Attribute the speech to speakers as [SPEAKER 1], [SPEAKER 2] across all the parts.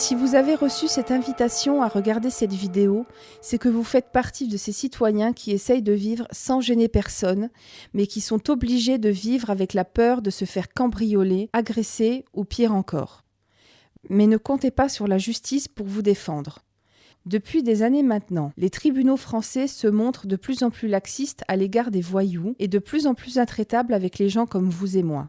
[SPEAKER 1] Si vous avez reçu cette invitation à regarder cette vidéo, c'est que vous faites partie de ces citoyens qui essayent de vivre sans gêner personne, mais qui sont obligés de vivre avec la peur de se faire cambrioler, agresser ou pire encore. Mais ne comptez pas sur la justice pour vous défendre. Depuis des années maintenant, les tribunaux français se montrent de plus en plus laxistes à l'égard des voyous et de plus en plus intraitables avec les gens comme vous et moi.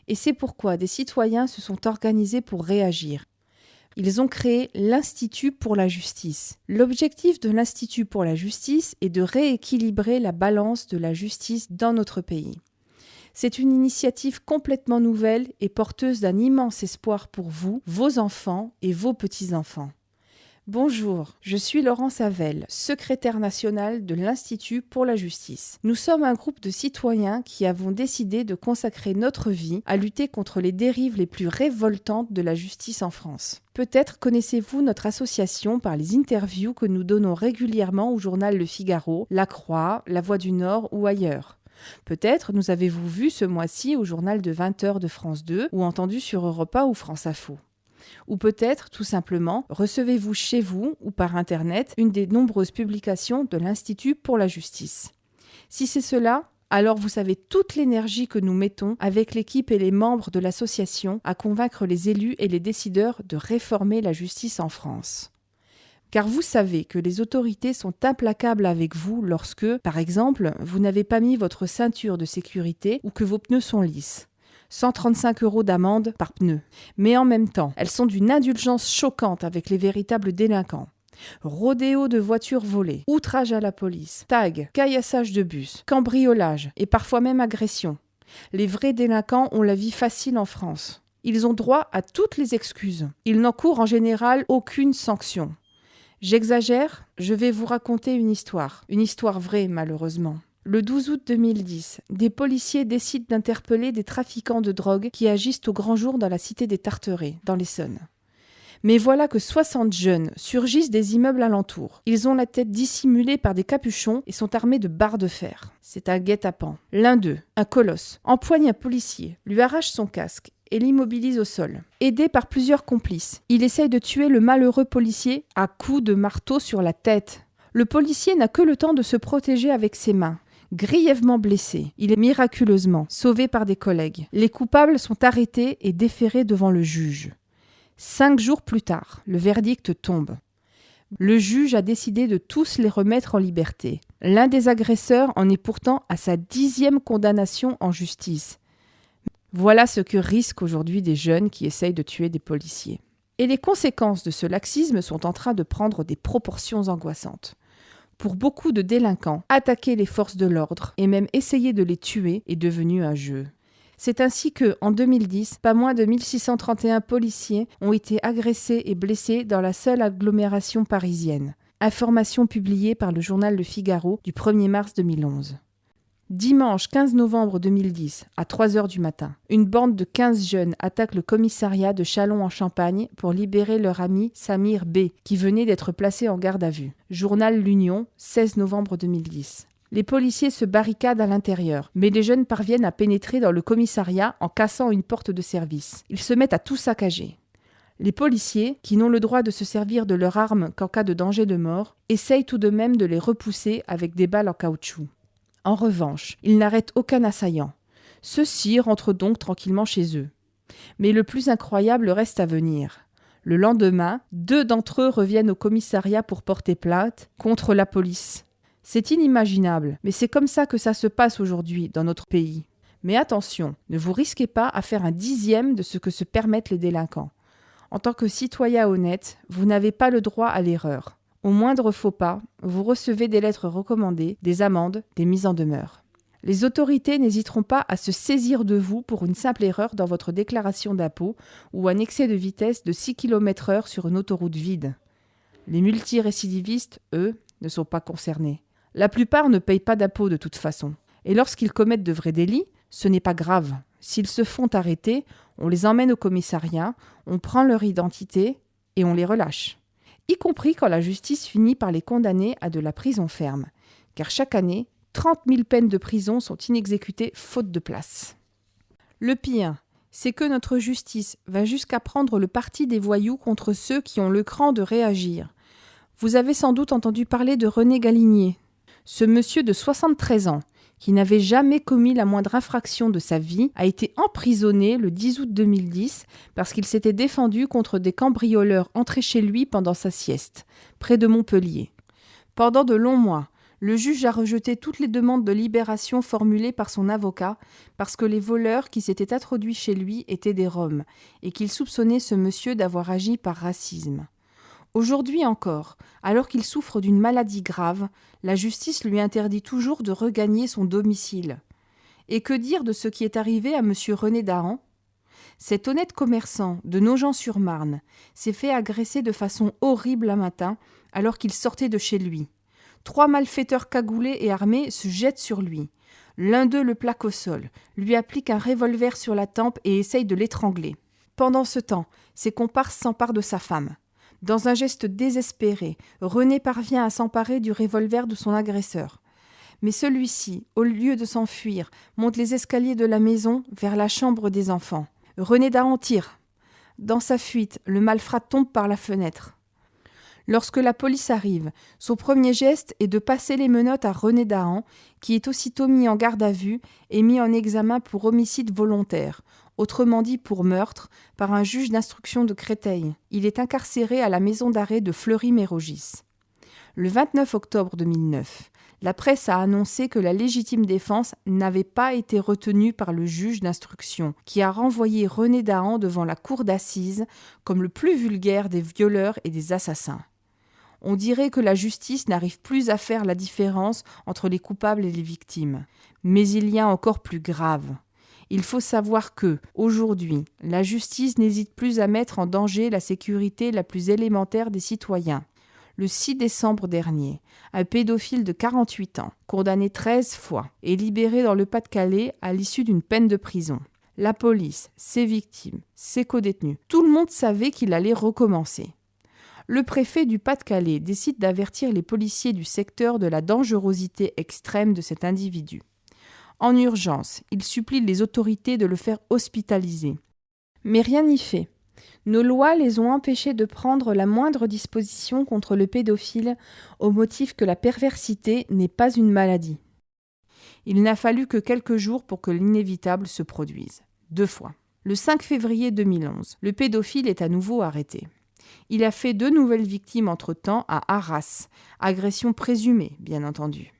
[SPEAKER 1] Et c'est pourquoi des citoyens se sont organisés pour réagir. Ils ont créé l'Institut pour la justice. L'objectif de l'Institut pour la justice est de rééquilibrer la balance de la justice dans notre pays. C'est une initiative complètement nouvelle et porteuse d'un immense espoir pour vous, vos enfants et vos petits-enfants. Bonjour, je suis Laurence Havel, secrétaire nationale de l'Institut pour la justice. Nous sommes un groupe de citoyens qui avons décidé de consacrer notre vie à lutter contre les dérives les plus révoltantes de la justice en France. Peut-être connaissez-vous notre association par les interviews que nous donnons régulièrement au journal Le Figaro, La Croix, La Voix du Nord ou ailleurs. Peut-être nous avez-vous vu ce mois-ci au journal de 20h de France 2 ou entendu sur Europe 1 ou France Info. Ou peut-être, tout simplement, recevez-vous chez vous ou par Internet une des nombreuses publications de l'Institut pour la justice. Si c'est cela, alors vous savez toute l'énergie que nous mettons avec l'équipe et les membres de l'association à convaincre les élus et les décideurs de réformer la justice en France. Car vous savez que les autorités sont implacables avec vous lorsque, par exemple, vous n'avez pas mis votre ceinture de sécurité ou que vos pneus sont lisses. 135 € d'amende par pneu. Mais en même temps, elles sont d'une indulgence choquante avec les véritables délinquants. Rodéo de voitures volées, outrage à la police, tag, caillassage de bus, cambriolage et parfois même agression. Les vrais délinquants ont la vie facile en France. Ils ont droit à toutes les excuses. Ils n'encourent en général aucune sanction. J'exagère, je vais vous raconter une histoire vraie malheureusement. Le 12 août 2010, des policiers décident d'interpeller des trafiquants de drogue qui agissent au grand jour dans la cité des Tarterets, dans l'Essonne. Mais voilà que 60 jeunes surgissent des immeubles alentours. Ils ont la tête dissimulée par des capuchons et sont armés de barres de fer. C'est un guet-apens. L'un d'eux, un colosse, empoigne un policier, lui arrache son casque et l'immobilise au sol. Aidé par plusieurs complices, il essaye de tuer le malheureux policier à coups de marteau sur la tête. Le policier n'a que le temps de se protéger avec ses mains. Grièvement blessé, il est miraculeusement sauvé par des collègues. Les coupables sont arrêtés et déférés devant le juge. 5 jours plus tard, le verdict tombe. Le juge a décidé de tous les remettre en liberté. L'un des agresseurs en est pourtant à sa 10e condamnation en justice. Voilà ce que risquent aujourd'hui des jeunes qui essayent de tuer des policiers. Et les conséquences de ce laxisme sont en train de prendre des proportions angoissantes. Pour beaucoup de délinquants, attaquer les forces de l'ordre et même essayer de les tuer est devenu un jeu. C'est ainsi que, en 2010, pas moins de 1631 policiers ont été agressés et blessés dans la seule agglomération parisienne. Information publiée par le journal Le Figaro du 1er mars 2011. Dimanche 15 novembre 2010, à 3h du matin, une bande de 15 jeunes attaque le commissariat de Châlons-en-Champagne pour libérer leur ami Samir B, qui venait d'être placé en garde à vue. Journal L'Union, 16 novembre 2010. Les policiers se barricadent à l'intérieur, mais les jeunes parviennent à pénétrer dans le commissariat en cassant une porte de service. Ils se mettent à tout saccager. Les policiers, qui n'ont le droit de se servir de leurs armes qu'en cas de danger de mort, essayent tout de même de les repousser avec des balles en caoutchouc. En revanche, ils n'arrêtent aucun assaillant. Ceux-ci rentrent donc tranquillement chez eux. Mais le plus incroyable reste à venir. Le lendemain, 2 d'entre eux reviennent au commissariat pour porter plainte contre la police. C'est inimaginable, mais c'est comme ça que ça se passe aujourd'hui dans notre pays. Mais attention, ne vous risquez pas à faire un 10e de ce que se permettent les délinquants. En tant que citoyen honnête, vous n'avez pas le droit à l'erreur. Au moindre faux pas, vous recevez des lettres recommandées, des amendes, des mises en demeure. Les autorités n'hésiteront pas à se saisir de vous pour une simple erreur dans votre déclaration d'impôt ou un excès de vitesse de 6 km/h sur une autoroute vide. Les multirécidivistes, eux, ne sont pas concernés. La plupart ne payent pas d'impôt de toute façon. Et lorsqu'ils commettent de vrais délits, ce n'est pas grave. S'ils se font arrêter, on les emmène au commissariat, on prend leur identité et on les relâche. Y compris quand la justice finit par les condamner à de la prison ferme. Car chaque année, 30 000 peines de prison sont inexécutées faute de place. Le pire, c'est que notre justice va jusqu'à prendre le parti des voyous contre ceux qui ont le cran de réagir. Vous avez sans doute entendu parler de René Galinier. Ce monsieur de 73 ans, qui n'avait jamais commis la moindre infraction de sa vie, a été emprisonné le 10 août 2010 parce qu'il s'était défendu contre des cambrioleurs entrés chez lui pendant sa sieste, près de Montpellier. Pendant de longs mois, le juge a rejeté toutes les demandes de libération formulées par son avocat parce que les voleurs qui s'étaient introduits chez lui étaient des Roms et qu'il soupçonnait ce monsieur d'avoir agi par racisme. Aujourd'hui encore, alors qu'il souffre d'une maladie grave, la justice lui interdit toujours de regagner son domicile. Et que dire de ce qui est arrivé à M. René Dahan ? Cet honnête commerçant de Nogent-sur-Marne s'est fait agresser de façon horrible un matin alors qu'il sortait de chez lui. 3 malfaiteurs cagoulés et armés se jettent sur lui. L'un d'eux le plaque au sol, lui applique un revolver sur la tempe et essaye de l'étrangler. Pendant ce temps, ses comparses s'emparent de sa femme. Dans un geste désespéré, René parvient à s'emparer du revolver de son agresseur. Mais celui-ci, au lieu de s'enfuir, monte les escaliers de la maison vers la chambre des enfants. René Dahan tire. Dans sa fuite, le malfrat tombe par la fenêtre. Lorsque la police arrive, son premier geste est de passer les menottes à René Dahan, qui est aussitôt mis en garde à vue et mis en examen pour homicide volontaire, autrement dit pour meurtre, par un juge d'instruction de Créteil. Il est incarcéré à la maison d'arrêt de Fleury-Mérogis. Le 29 octobre 2009, la presse a annoncé que la légitime défense n'avait pas été retenue par le juge d'instruction, qui a renvoyé René Dahan devant la cour d'assises comme le plus vulgaire des violeurs et des assassins. On dirait que la justice n'arrive plus à faire la différence entre les coupables et les victimes. Mais il y a encore plus grave. Il faut savoir que, aujourd'hui, la justice n'hésite plus à mettre en danger la sécurité la plus élémentaire des citoyens. Le 6 décembre dernier, un pédophile de 48 ans, condamné 13 fois, est libéré dans le Pas-de-Calais à l'issue d'une peine de prison. La police, ses victimes, ses codétenus, tout le monde savait qu'il allait recommencer. Le préfet du Pas-de-Calais décide d'avertir les policiers du secteur de la dangerosité extrême de cet individu. En urgence, il supplie les autorités de le faire hospitaliser. Mais rien n'y fait. Nos lois les ont empêchés de prendre la moindre disposition contre le pédophile au motif que la perversité n'est pas une maladie. Il n'a fallu que quelques jours pour que l'inévitable se produise. 2 fois. Le 5 février 2011, le pédophile est à nouveau arrêté. Il a fait 2 nouvelles victimes entre-temps à Arras, agression présumée, bien entendu.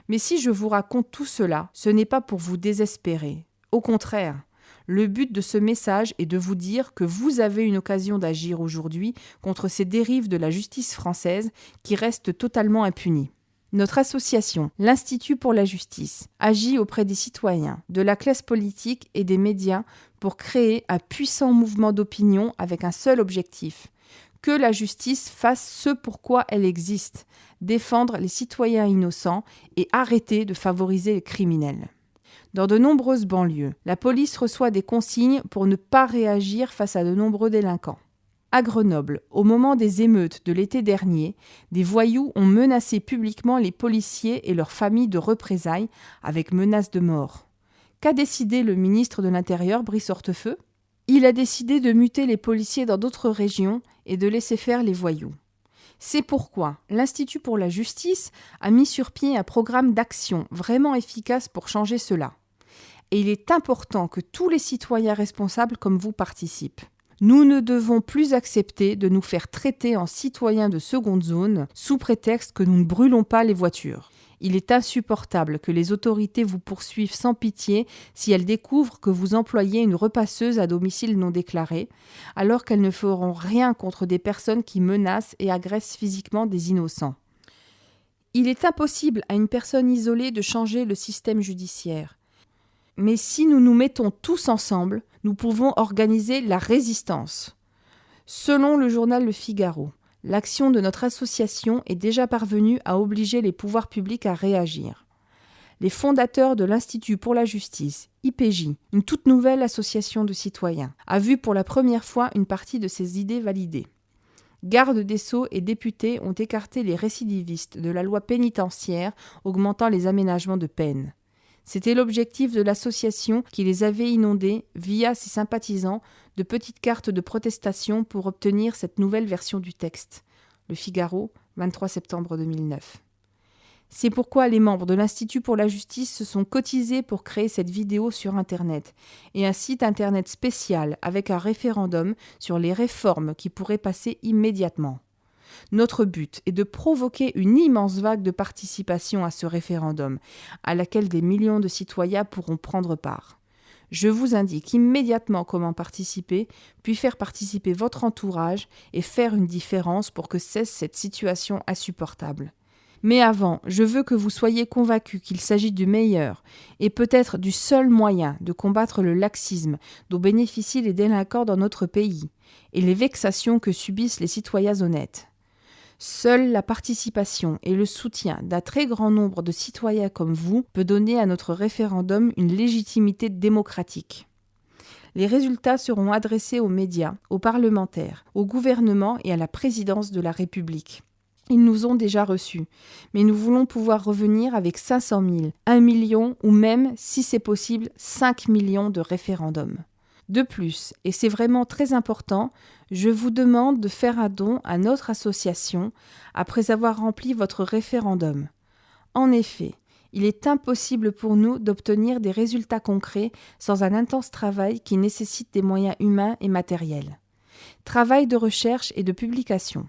[SPEAKER 1] Mais si je vous raconte tout cela, ce n'est pas pour vous désespérer. Au contraire, le but de ce message est de vous dire que vous avez une occasion d'agir aujourd'hui contre ces dérives de la justice française qui restent totalement impunies. Notre association, l'Institut pour la justice, agit auprès des citoyens, de la classe politique et des médias pour créer un puissant mouvement d'opinion avec un seul objectif: que la justice fasse ce pourquoi elle existe, défendre les citoyens innocents et arrêter de favoriser les criminels. Dans de nombreuses banlieues, la police reçoit des consignes pour ne pas réagir face à de nombreux délinquants. À Grenoble, au moment des émeutes de l'été dernier, des voyous ont menacé publiquement les policiers et leurs familles de représailles avec menace de mort. Qu'a décidé le ministre de l'Intérieur, Brice Hortefeux ? Il a décidé de muter les policiers dans d'autres régions et de laisser faire les voyous. C'est pourquoi l'Institut pour la justice a mis sur pied un programme d'action vraiment efficace pour changer cela. Et il est important que tous les citoyens responsables comme vous participent. Nous ne devons plus accepter de nous faire traiter en citoyens de seconde zone sous prétexte que nous ne brûlons pas les voitures. Il est insupportable que les autorités vous poursuivent sans pitié si elles découvrent que vous employez une repasseuse à domicile non déclaré, alors qu'elles ne feront rien contre des personnes qui menacent et agressent physiquement des innocents. Il est impossible à une personne isolée de changer le système judiciaire. Mais si nous nous mettons tous ensemble, nous pouvons organiser la résistance. Selon le journal Le Figaro, l'action de notre association est déjà parvenue à obliger les pouvoirs publics à réagir. Les fondateurs de l'Institut pour la justice, IPJ, une toute nouvelle association de citoyens, a vu pour la première fois une partie de ses idées validées. Garde des Sceaux et députés ont écarté les récidivistes de la loi pénitentiaire augmentant les aménagements de peine. C'était l'objectif de l'association qui les avait inondés, via ses sympathisants, de petites cartes de protestation pour obtenir cette nouvelle version du texte. Le Figaro, 23 septembre 2009. C'est pourquoi les membres de l'Institut pour la justice se sont cotisés pour créer cette vidéo sur Internet et un site Internet spécial avec un référendum sur les réformes qui pourraient passer immédiatement. Notre but est de provoquer une immense vague de participation à ce référendum, à laquelle des millions de citoyens pourront prendre part. Je vous indique immédiatement comment participer, puis faire participer votre entourage et faire une différence pour que cesse cette situation insupportable. Mais avant, je veux que vous soyez convaincus qu'il s'agit du meilleur et peut-être du seul moyen de combattre le laxisme dont bénéficient les délinquants dans notre pays et les vexations que subissent les citoyens honnêtes. Seule la participation et le soutien d'un très grand nombre de citoyens comme vous peut donner à notre référendum une légitimité démocratique. Les résultats seront adressés aux médias, aux parlementaires, au gouvernement et à la présidence de la République. Ils nous ont déjà reçus, mais nous voulons pouvoir revenir avec 500 000, 1 million ou même, si c'est possible, 5 millions de référendums. De plus, et c'est vraiment très important, je vous demande de faire un don à notre association après avoir rempli votre référendum. En effet, il est impossible pour nous d'obtenir des résultats concrets sans un intense travail qui nécessite des moyens humains et matériels. Travail de recherche et de publication.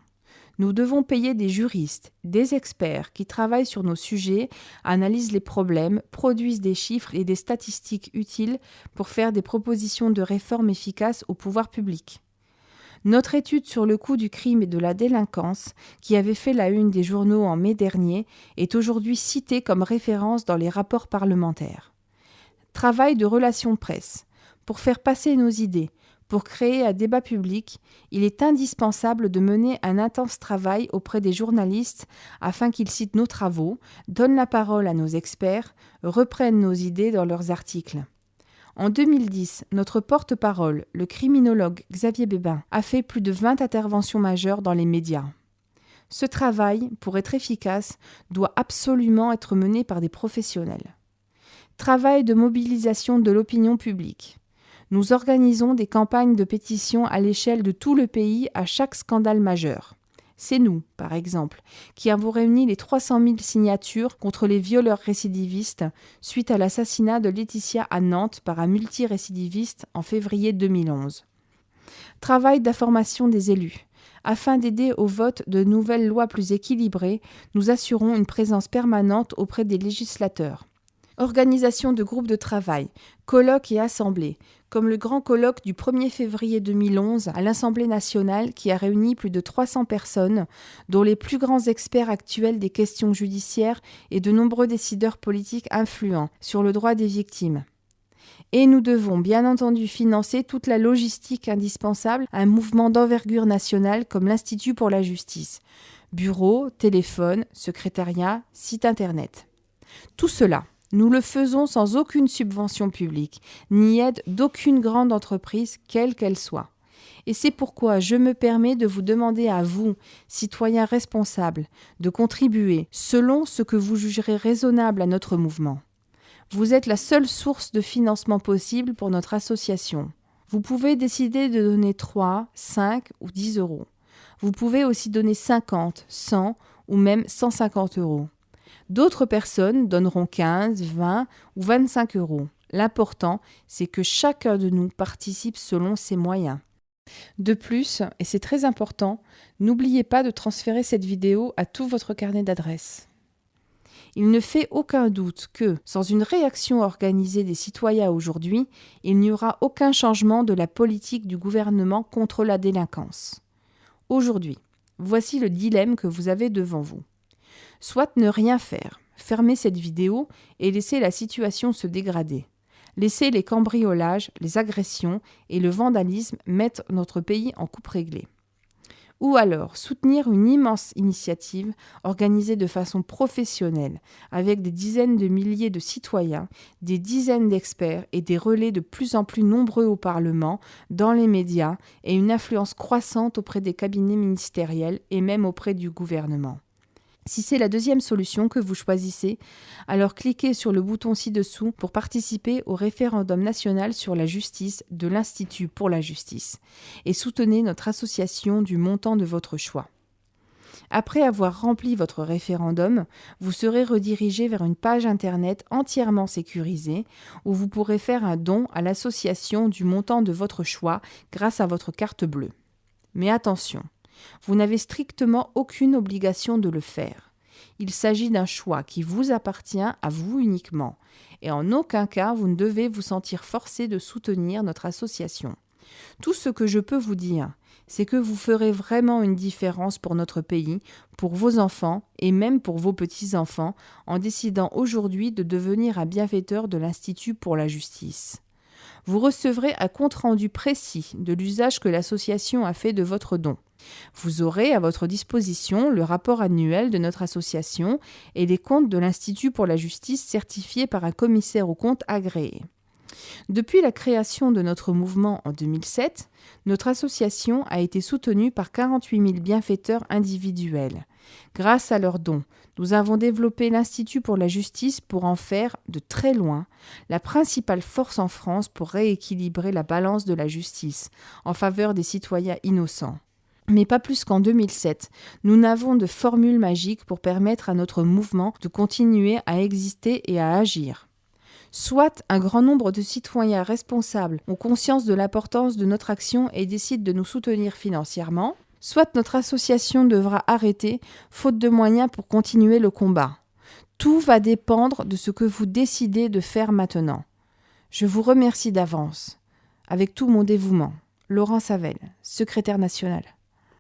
[SPEAKER 1] Nous devons payer des juristes, des experts qui travaillent sur nos sujets, analysent les problèmes, produisent des chiffres et des statistiques utiles pour faire des propositions de réforme efficaces au pouvoir public. Notre étude sur le coût du crime et de la délinquance, qui avait fait la une des journaux en mai dernier, est aujourd'hui citée comme référence dans les rapports parlementaires. Travail de relations presse. Pour faire passer nos idées, pour créer un débat public, il est indispensable de mener un intense travail auprès des journalistes afin qu'ils citent nos travaux, donnent la parole à nos experts, reprennent nos idées dans leurs articles. En 2010, notre porte-parole, le criminologue Xavier Bébin, a fait plus de 20 interventions majeures dans les médias. Ce travail, pour être efficace, doit absolument être mené par des professionnels. Travail de mobilisation de l'opinion publique. Nous organisons des campagnes de pétition à l'échelle de tout le pays à chaque scandale majeur. C'est nous, par exemple, qui avons réuni les 300 000 signatures contre les violeurs récidivistes suite à l'assassinat de Laetitia à Nantes par un multirécidiviste en février 2011. Travail d'information des élus. Afin d'aider au vote de nouvelles lois plus équilibrées, nous assurons une présence permanente auprès des législateurs. Organisation de groupes de travail, colloques et assemblées, comme le grand colloque du 1er février 2011 à l'Assemblée nationale qui a réuni plus de 300 personnes, dont les plus grands experts actuels des questions judiciaires et de nombreux décideurs politiques influents sur le droit des victimes. Et nous devons bien entendu financer toute la logistique indispensable à un mouvement d'envergure nationale comme l'Institut pour la justice. Bureau, téléphone, secrétariat, site internet. Tout cela, nous le faisons sans aucune subvention publique, ni aide d'aucune grande entreprise, quelle qu'elle soit. Et c'est pourquoi je me permets de vous demander à vous, citoyens responsables, de contribuer selon ce que vous jugerez raisonnable à notre mouvement. Vous êtes la seule source de financement possible pour notre association. Vous pouvez décider de donner 3, 5 ou 10 euros. Vous pouvez aussi donner 50, 100 ou même 150 euros. D'autres personnes donneront 15, 20 ou 25 euros. L'important, c'est que chacun de nous participe selon ses moyens. De plus, et c'est très important, n'oubliez pas de transférer cette vidéo à tout votre carnet d'adresses. Il ne fait aucun doute que, sans une réaction organisée des citoyens aujourd'hui, il n'y aura aucun changement de la politique du gouvernement contre la délinquance. Aujourd'hui, voici le dilemme que vous avez devant vous. Soit ne rien faire, fermer cette vidéo et laisser la situation se dégrader. Laisser les cambriolages, les agressions et le vandalisme mettre notre pays en coupe réglée. Ou alors soutenir une immense initiative organisée de façon professionnelle avec des dizaines de milliers de citoyens, des dizaines d'experts et des relais de plus en plus nombreux au Parlement, dans les médias et une influence croissante auprès des cabinets ministériels et même auprès du gouvernement. Si c'est la deuxième solution que vous choisissez, alors cliquez sur le bouton ci-dessous pour participer au référendum national sur la justice de l'Institut pour la justice et soutenez notre association du montant de votre choix. Après avoir rempli votre référendum, vous serez redirigé vers une page internet entièrement sécurisée où vous pourrez faire un don à l'association du montant de votre choix grâce à votre carte bleue. Mais attention, vous n'avez strictement aucune obligation de le faire. Il s'agit d'un choix qui vous appartient à vous uniquement et en aucun cas vous ne devez vous sentir forcé de soutenir notre association. Tout ce que je peux vous dire, c'est que vous ferez vraiment une différence pour notre pays, pour vos enfants et même pour vos petits-enfants en décidant aujourd'hui de devenir un bienfaiteur de l'Institut pour la justice. Vous recevrez un compte-rendu précis de l'usage que l'association a fait de votre don. Vous aurez à votre disposition le rapport annuel de notre association et les comptes de l'Institut pour la justice certifiés par un commissaire aux comptes agréé. Depuis la création de notre mouvement en 2007, notre association a été soutenue par 48 000 bienfaiteurs individuels. Grâce à leurs dons, nous avons développé l'Institut pour la justice pour en faire, de très loin, la principale force en France pour rééquilibrer la balance de la justice en faveur des citoyens innocents. Mais pas plus qu'en 2007, nous n'avons de formule magique pour permettre à notre mouvement de continuer à exister et à agir. Soit un grand nombre de citoyens responsables ont conscience de l'importance de notre action et décident de nous soutenir financièrement, soit notre association devra arrêter, faute de moyens pour continuer le combat. Tout va dépendre de ce que vous décidez de faire maintenant. Je vous remercie d'avance. Avec tout mon dévouement. Laurent Savel, secrétaire national.